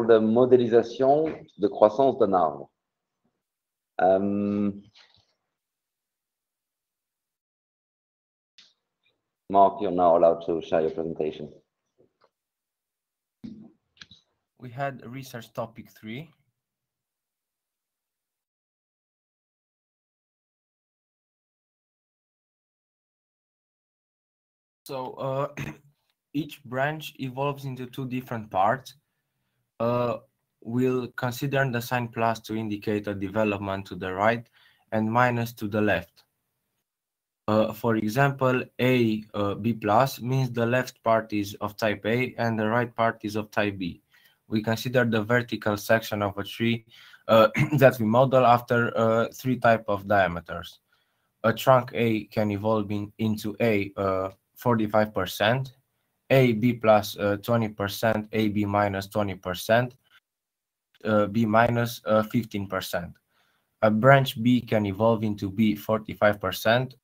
pour la modélisation de croissance d'un arbre. Mark, you're now allowed to share your presentation. We had research topic 3. So each branch evolves into 2 different parts. We'll consider the sign plus to indicate a development to the right and minus to the left. For example, B plus means the left part is of type A and the right part is of type B. We consider the vertical section of a tree that we model after 3 types of diameters. A trunk A can evolve into A 45%, B plus 20%, AB minus 20%, B minus 15%. A branch B can evolve into B 45%.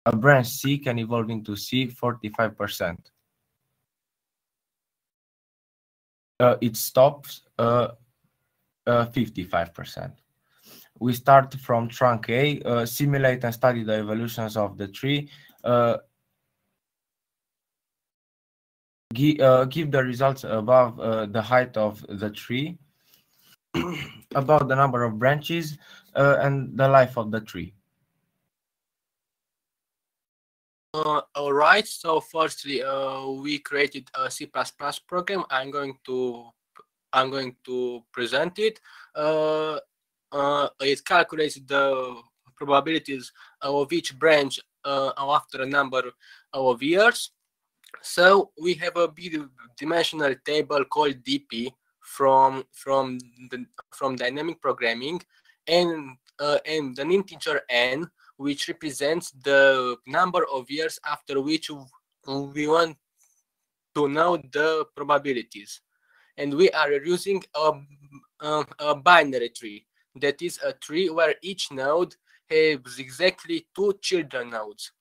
A branch C can evolve into C 45%. It stops 55%. We start from trunk A, simulate and study the evolutions of the tree, give the results above the height of the tree, about the number of branches, and the life of the tree. All right. So firstly, we created a C++ program. I'm going to present it. It calculates the probabilities of each branch after a number of years. So we have a bidimensional table called DP from dynamic programming, and an integer n, which represents the number of years after which we want to know the probabilities. And we are using a binary tree. That is a tree where each node has exactly 2 children nodes.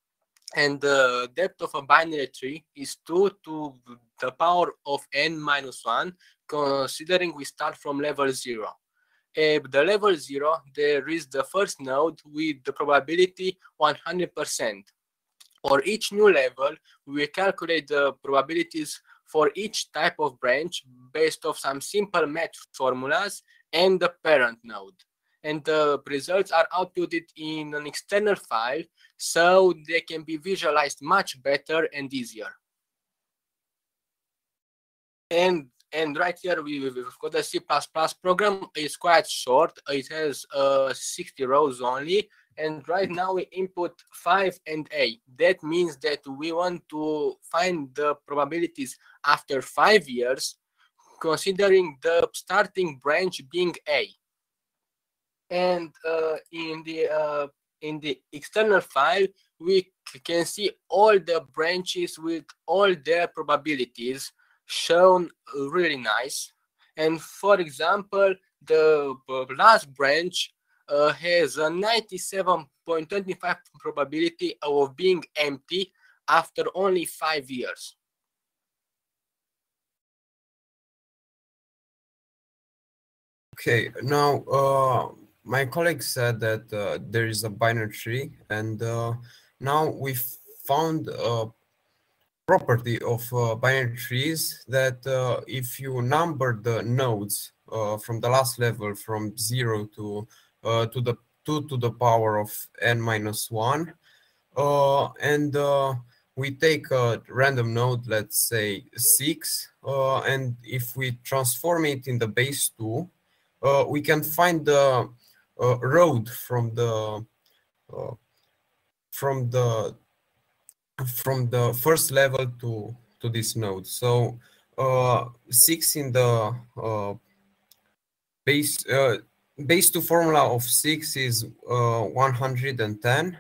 And the depth of a binary tree is 2 to the power of n minus 1, considering we start from level 0. At the level 0, there is the first node with the probability 100%. For each new level, we calculate the probabilities for each type of branch based on some simple math formulas and the parent node. And the results are outputted in an external file, so they can be visualized much better and easier. And right here, we've got a C++ program. It's quite short. It has 60 rows only. And right now we input 5 and A. That means that we want to find the probabilities after 5 years, considering the starting branch being A. And in the external file, we can see all the branches with all their probabilities shown really nice. And for example, the last branch has a 97.25 probability of being empty after only 5 years. Okay, now my colleague said that there is a binary tree, and now we found a property of binary trees that if you number the nodes from the last level from 0 to the 2 to the power of n minus 1, and we take a random node, let's say 6, and if we transform it in the base 2, we can find the road from the first level to this node. So 6 in the base 2 formula of 6 is 110.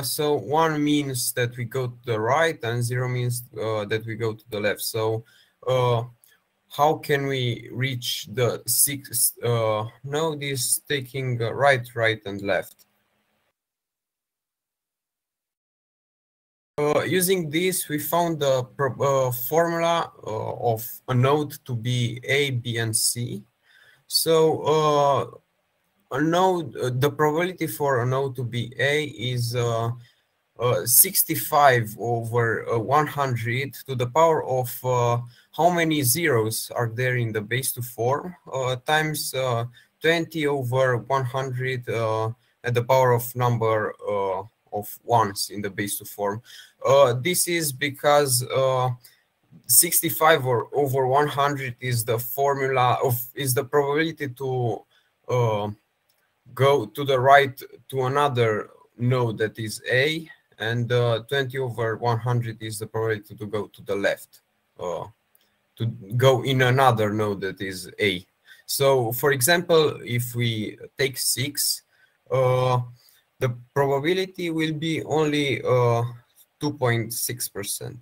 So 1 means that we go to the right, and 0 means that we go to the left. So how can we reach the 6th node? Is taking right, and left. Using this, we found the formula of a node to be A, B, and C. So a node, the probability for a node to be A is 65 over 100 to the power of how many zeros are there in the base 2 form times 20 over 100 at the power of number of ones in the base 2 form. This is because 65 over 100 is the formula is the probability to go to the right to another node that is A, and 20 over 100 is the probability to go to the left, to go in another node that is A. So, for example, if we take 6, the probability will be only 2.6%.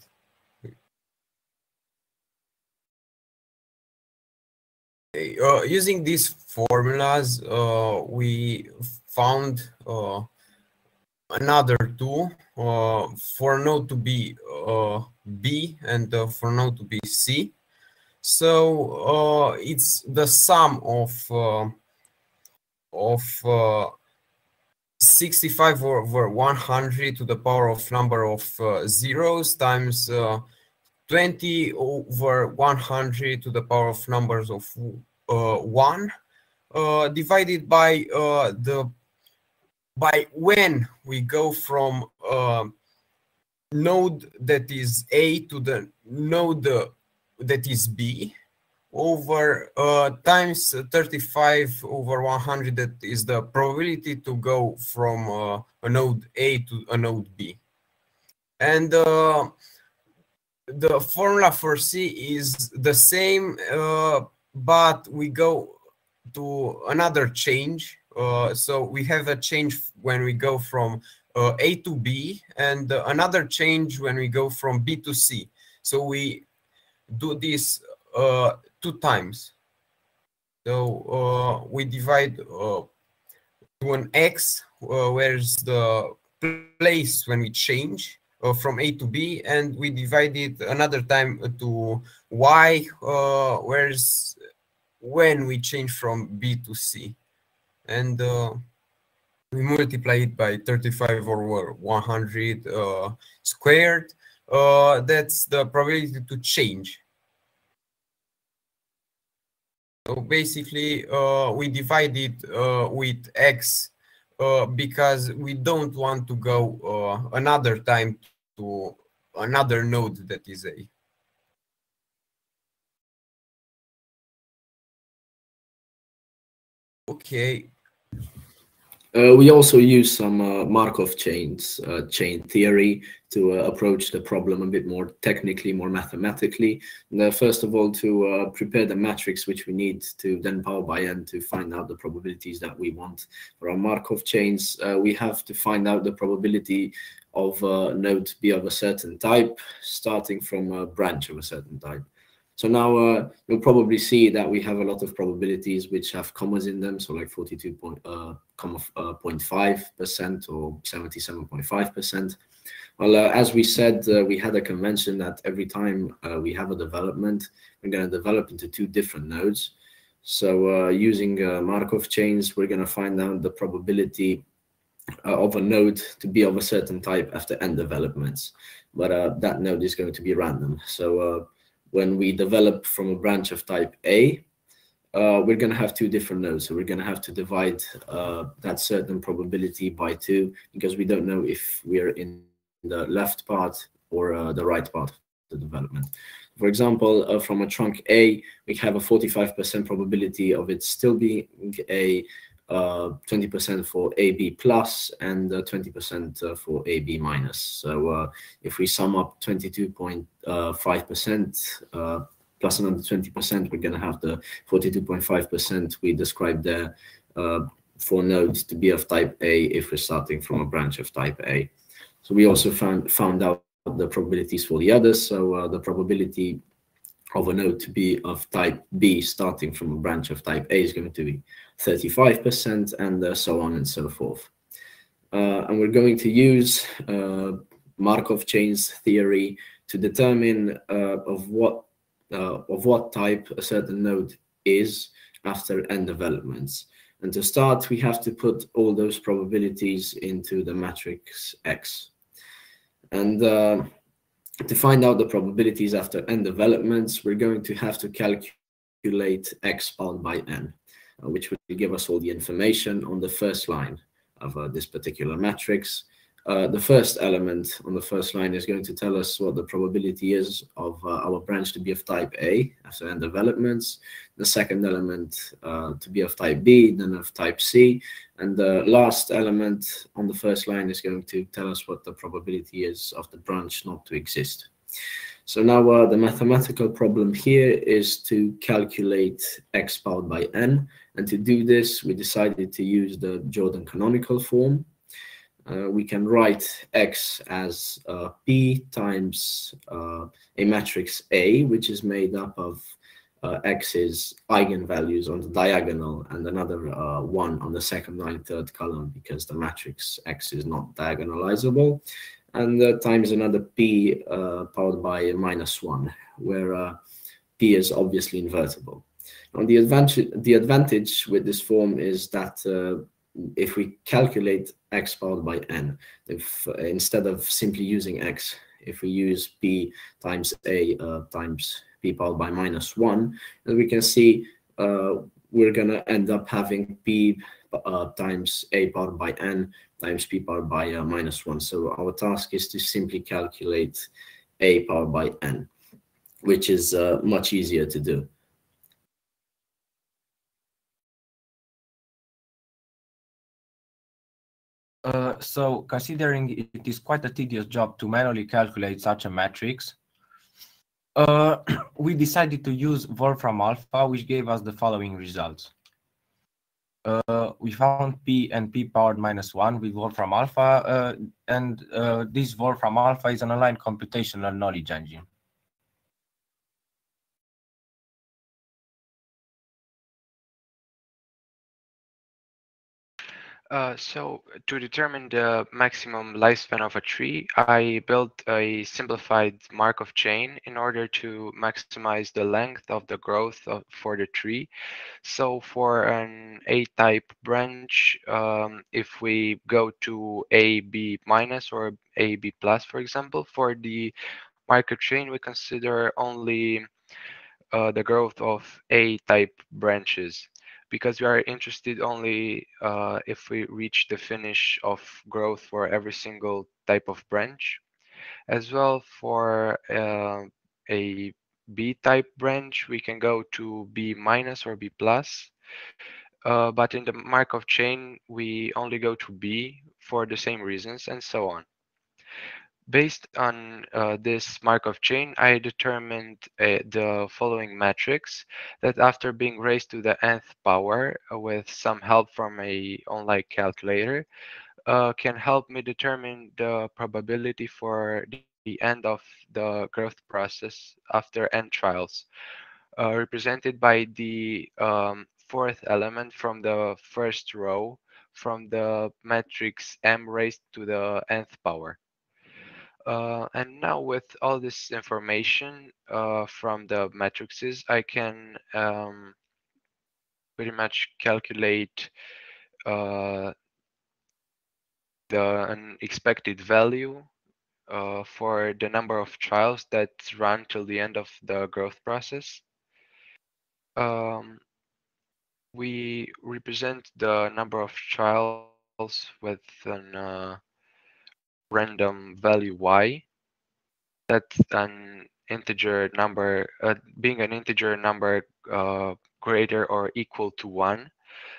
Using these formulas, we found another two for node to be B and for node to be C. So it's the sum of 65 over 100 to the power of number of zeros times 20 over 100 to the power of numbers of 1 divided by when we go from node that is A to the node that is B over times 35 over 100, that is the probability to go from a node A to a node B. And the formula for C is the same, but we go to another change. So we have a change when we go from A to B, and another change when we go from B to C. So we do this 2 times. So we divide to an X, where's the place when we change from A to B, and we divide it another time to Y, where's when we change from B to C. And we multiply it by 35 over 100 squared. That's the probability to change. So basically, we divide it with X because we don't want to go another time to another node that is A. Okay. We also use some Markov chains, chain theory, to approach the problem a bit more technically, more mathematically. And, first of all, to prepare the matrix which we need to then power by n to find out the probabilities that we want. For our Markov chains, we have to find out the probability of a node to be of a certain type, starting from a branch of a certain type. So now you'll probably see that we have a lot of probabilities which have commas in them, so like 42.5% or 77.5%. Well, as we said, we had a convention that every time we have a development, we're going to develop into 2 different nodes. So using Markov chains, we're going to find out the probability of a node to be of a certain type after n developments. But that node is going to be random. So when we develop from a branch of type A, we're going to have 2 different nodes. So we're going to have to divide that certain probability by 2, because we don't know if we're in the left part or the right part of the development. For example, from a trunk A, we have a 45% probability of it still being a 20% for AB plus and 20% for AB minus. So if we sum up 22.5% plus another 20%, we're going to have the 42.5% we described there for nodes to be of type A if we're starting from a branch of type A. So we also found out the probabilities for the others. So the probability of a node to be of type B starting from a branch of type A is going to be 35%, and so on and so forth. And we're going to use Markov chains theory to determine of what type a certain node is after n developments. And to start, we have to put all those probabilities into the matrix X. And to find out the probabilities after n developments, we're going to have to calculate X powered by n, which will give us all the information on the first line of this particular matrix. The first element on the first line is going to tell us what the probability is of our branch to be of type A after n developments, the second element to be of type B, then of type C, and the last element on the first line is going to tell us what the probability is of the branch not to exist. So now the mathematical problem here is to calculate X powered by n, and to do this we decided to use the Jordan canonical form. We can write X as P times a matrix A, which is made up of X's eigenvalues on the diagonal and another one on the second line, third column, because the matrix X is not diagonalizable, and times another P powered by a -1, where P is obviously invertible. Now, the advantage with this form is that if we calculate X powered by n, if instead of simply using X, if we use P times A times P powered by -1, as we can see, we're going to end up having P times A powered by n times P powered by -1. So our task is to simply calculate A powered by n, which is much easier to do. So considering it is quite a tedious job to manually calculate such a matrix, we decided to use Wolfram alpha, which gave us the following results. We found P and P powered -1 with Wolfram alpha, and this Wolfram alpha is an aligned computational knowledge engine. So to determine the maximum lifespan of a tree, I built a simplified Markov chain in order to maximize the length of the growth for the tree. So for an A-type branch, if we go to AB minus or AB plus, for example, for the Markov chain, we consider only the growth of A-type branches, because we are interested only if we reach the finish of growth for every single type of branch. As well, for a B-type branch, we can go to B minus or B plus. But in the Markov chain, we only go to B for the same reasons, and so on. Based on this Markov chain, I determined the following matrix that, after being raised to the nth power with some help from a online calculator, can help me determine the probability for the end of the growth process after n trials, represented by the fourth element from the first row from the matrix M raised to the nth power. And now, with all this information from the matrices, I can pretty much calculate an expected value for the number of trials that run till the end of the growth process. We represent the number of trials with an random value y, that's an integer number, being an integer number greater or equal to 1.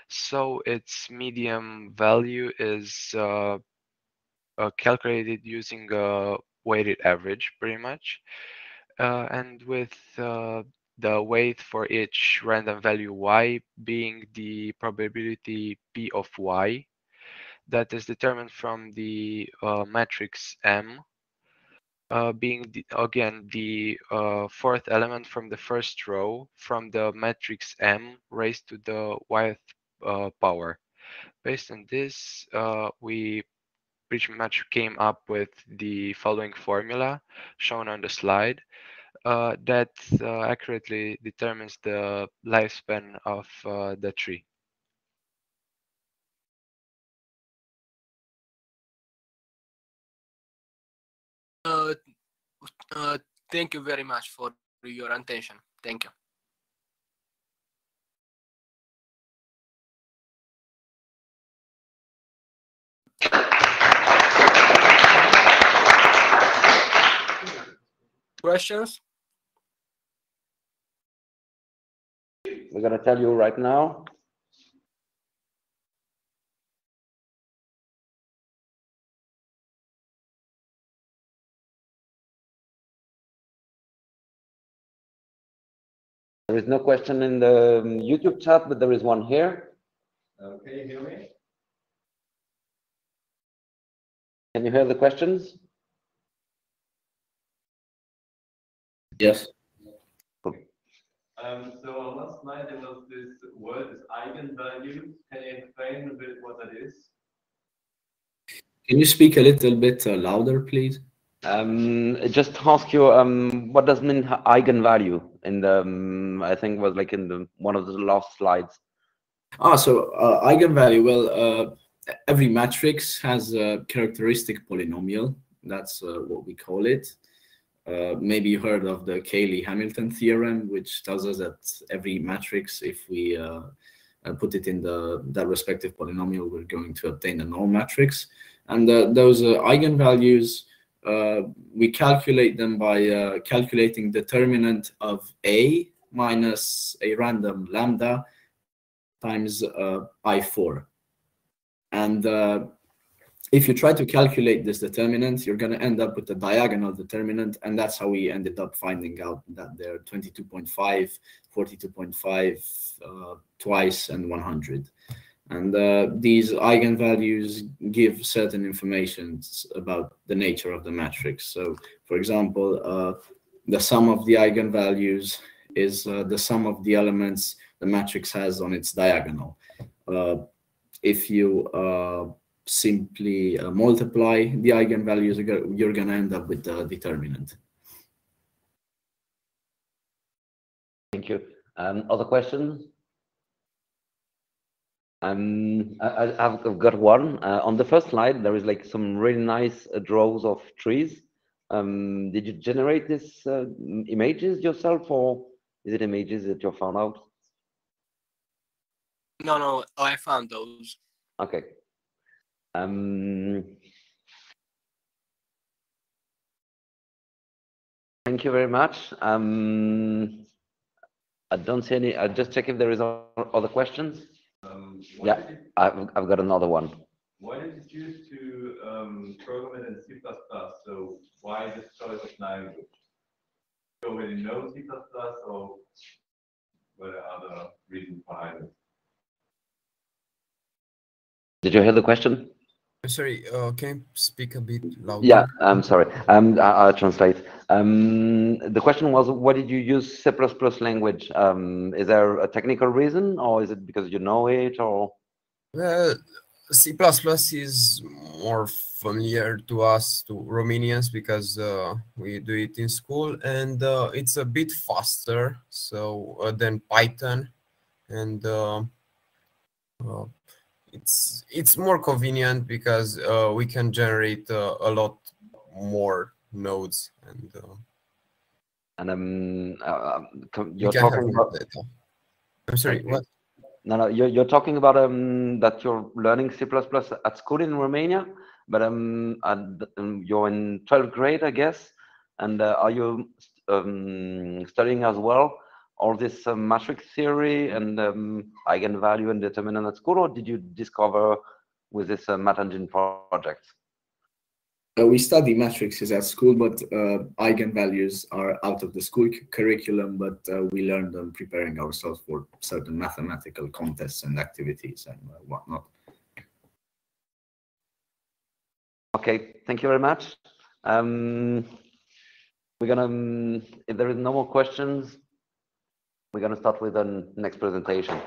So its medium value is calculated using a weighted average, pretty much. And with the weight for each random value y being the probability P of y, that is determined from the matrix M, being again the fourth element from the first row from the matrix M raised to the yth power. Based on this, we pretty much came up with the following formula shown on the slide that accurately determines the lifespan of the tree. Thank you very much for your attention. Thank you. Questions? We're going to tell you right now. There is no question in the YouTube chat, but there is one here. Can you hear me? Can you hear the questions? Yes. So on last slide there was this word, this eigenvalue. Can you explain a bit what that is? Can you speak a little bit louder, please? Just ask you, what does mean eigenvalue in the, I think was like in the one of the last slides. So eigenvalue, well, every matrix has a characteristic polynomial. That's what we call it. Maybe you heard of the Cayley-Hamilton theorem, which tells us that every matrix, if we put it in that respective polynomial, we're going to obtain a null matrix. And those eigenvalues, we calculate them by calculating determinant of A minus a random lambda times I4. And if you try to calculate this determinant, you're going to end up with a diagonal determinant, and that's how we ended up finding out that they're 22.5, 42.5, twice, and 100. And these eigenvalues give certain information about the nature of the matrix. So, for example, the sum of the eigenvalues is the sum of the elements the matrix has on its diagonal. If you simply multiply the eigenvalues, you're going to end up with the determinant. Thank you. Other questions? I've got one. On the first slide, there is like some really nice draws of trees. Did you generate these images yourself, or is it images that you found out? No, I found those. Okay. Thank you very much. I don't see any. I'll just check if there is other questions. Yeah, I've got another one. Why did you choose to program it in C++? So why this choice of language? You already know C++, or were there other reasons behind it? Did you hear the question? Sorry, can you speak a bit louder? Yeah, I'm sorry. I'll translate. The question was, why did you use C++ language? Is there a technical reason, or is it because you know it, or? Well, C++ is more familiar to us, to Romanians, because we do it in school, and it's a bit faster than Python, and it's more convenient because we can generate a lot more nodes, and you're talking about data. I'm sorry, what? No, you're talking about that you're learning C++ at school in Romania, but you're in 12th grade, I guess, and are you studying as well all this matrix theory and eigenvalue and determinant at school, or did you discover with this MATH.en.JEANS project? We study matrices at school, but eigenvalues are out of the school curriculum, but we learn them preparing ourselves for certain mathematical contests and activities and whatnot. Okay, thank you very much. We're gonna, if there is no more questions, we're gonna start with the next presentation.